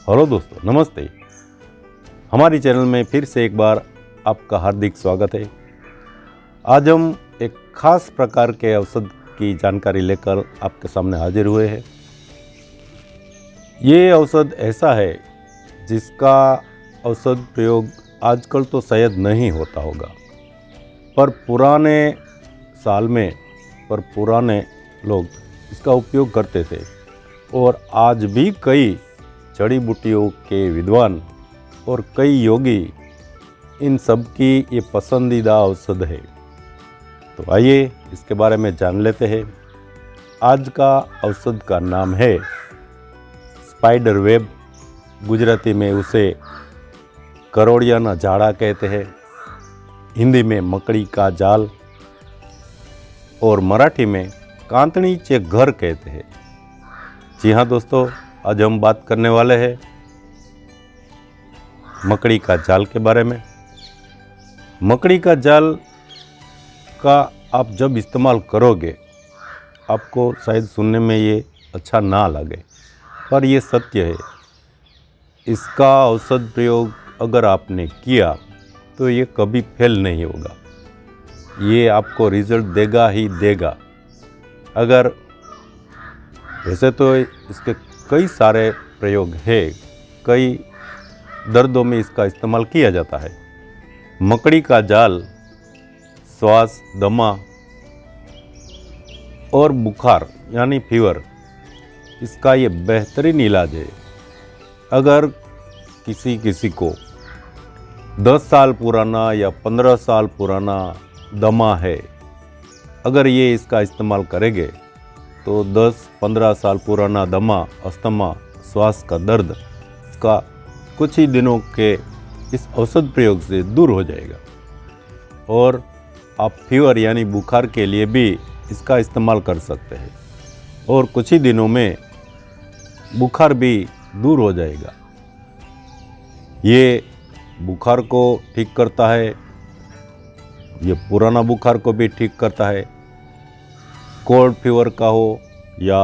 Hello दोस्तों, नमस्ते। हमारी चैनल में फिर से एक बार आपका हार्दिक स्वागत है। आज हम एक खास प्रकार के औषध की जानकारी लेकर आपके सामने हाजिर हुए हैं। ये औषध ऐसा है जिसका औषध प्रयोग आजकल तो शायद नहीं होता होगा, पर पुराने लोग इसका उपयोग करते थे और आज भी कई जड़ी बूटियों के विद्वान और कई योगी इन सब की ये पसंदीदा औषध है। तो आइए इसके बारे में जान लेते हैं। आज का औषध का नाम है स्पाइडर वेब। गुजराती में उसे करोड़ियाना झाड़ा कहते हैं, हिंदी में मकड़ी का जाल और मराठी में कांतणीचे घर कहते हैं। जी हाँ दोस्तों, आज हम बात करने वाले हैं मकड़ी का जाल के बारे में। मकड़ी का जाल का आप जब इस्तेमाल करोगे, आपको शायद सुनने में ये अच्छा ना लगे, पर ये सत्य है। इसका औषध प्रयोग अगर आपने किया तो ये कभी फेल नहीं होगा, ये आपको रिजल्ट देगा ही देगा। अगर वैसे तो इसके कई सारे प्रयोग है, कई दर्दों में इसका इस्तेमाल किया जाता है। मकड़ी का जाल श्वास, दमा और बुखार यानी फीवर, इसका ये बेहतरीन इलाज है। अगर किसी को 10 साल पुराना या 15 साल पुराना दमा है, अगर ये इसका इस्तेमाल करेंगे तो 10-15 साल पुराना दमा, अस्थमा, श्वास का दर्द इसका कुछ ही दिनों के इस औषध प्रयोग से दूर हो जाएगा। और आप फीवर यानी बुखार के लिए भी इसका इस्तेमाल कर सकते हैं और कुछ ही दिनों में बुखार भी दूर हो जाएगा। ये बुखार को ठीक करता है, ये पुराना बुखार को भी ठीक करता है। कोल्ड फीवर का हो या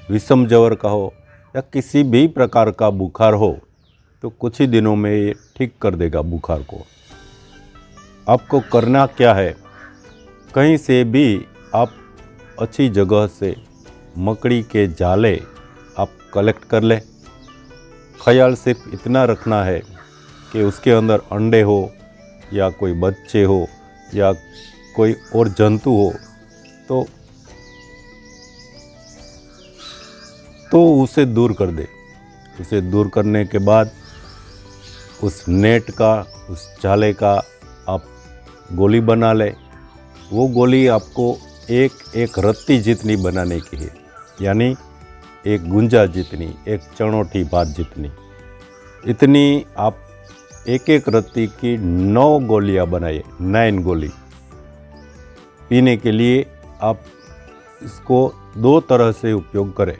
विषम ज्वर का हो या किसी भी प्रकार का बुखार हो तो कुछ ही दिनों में ये ठीक कर देगा बुखार को। आपको करना क्या है, कहीं से भी आप अच्छी जगह से मकड़ी के जाले आप कलेक्ट कर ले। ख्याल सिर्फ इतना रखना है कि उसके अंदर अंडे हो या कोई बच्चे हो या कोई और जंतु हो तो उसे दूर कर दे। उसे दूर करने के बाद उस नेट का, उस जाले का आप गोली बना ले। वो गोली आपको एक रत्ती जितनी बनाने की है, यानी एक गुंजा जितनी, एक चणोठी भात जितनी। इतनी आप एक रत्ती की 9 गोलियां बनाइए, 9 गोली। पीने के लिए आप इसको 2 तरह से उपयोग करें।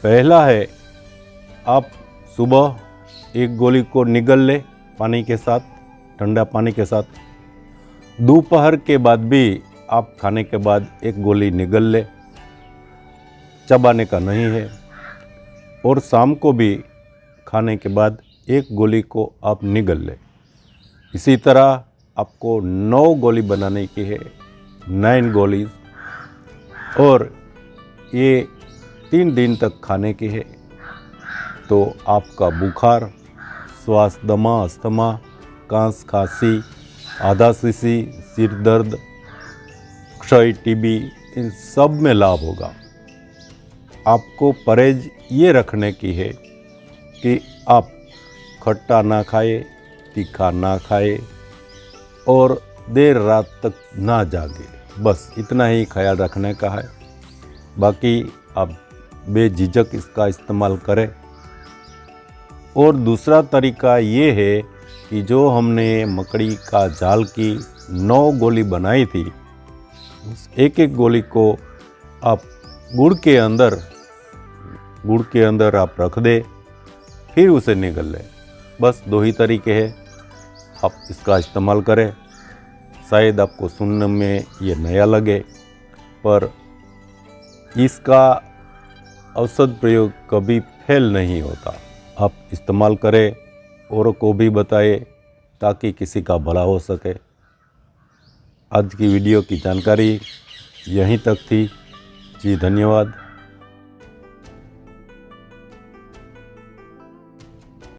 पहला है, आप सुबह एक गोली को निगल ले पानी के साथ, ठंडा पानी के साथ। दोपहर के बाद भी आप खाने के बाद एक गोली निगल ले, चबाने का नहीं है। और शाम को भी खाने के बाद एक गोली को आप निगल ले। इसी तरह आपको 9 गोली बनाने की है, 9 गोली, और ये 3 दिन तक खाने की है। तो आपका बुखार, श्वास, दमा, अस्थमा, कांस, खांसी, आधा शीशी, सिर दर्द, क्षय, टीबी, इन सब में लाभ होगा। आपको परहेज ये रखने की है कि आप खट्टा ना खाए, तीखा ना खाए और देर रात तक ना जागे। बस इतना ही ख्याल रखने का है। बाकी आप बेझिझक इसका इस्तेमाल करें। और दूसरा तरीका ये है कि जो हमने मकड़ी का जाल की 9 गोली बनाई थी, उस एक गोली को आप गुड़ के अंदर आप रख दे, फिर उसे निगल लें। बस 2 ही तरीके हैं, आप इसका इस्तेमाल करें। शायद आपको सुनने में ये नया लगे, पर इसका औषध प्रयोग कभी फेल नहीं होता। आप इस्तेमाल करें, औरों को भी बताएं ताकि किसी का भला हो सके। आज की वीडियो की जानकारी यहीं तक थी। जी धन्यवाद।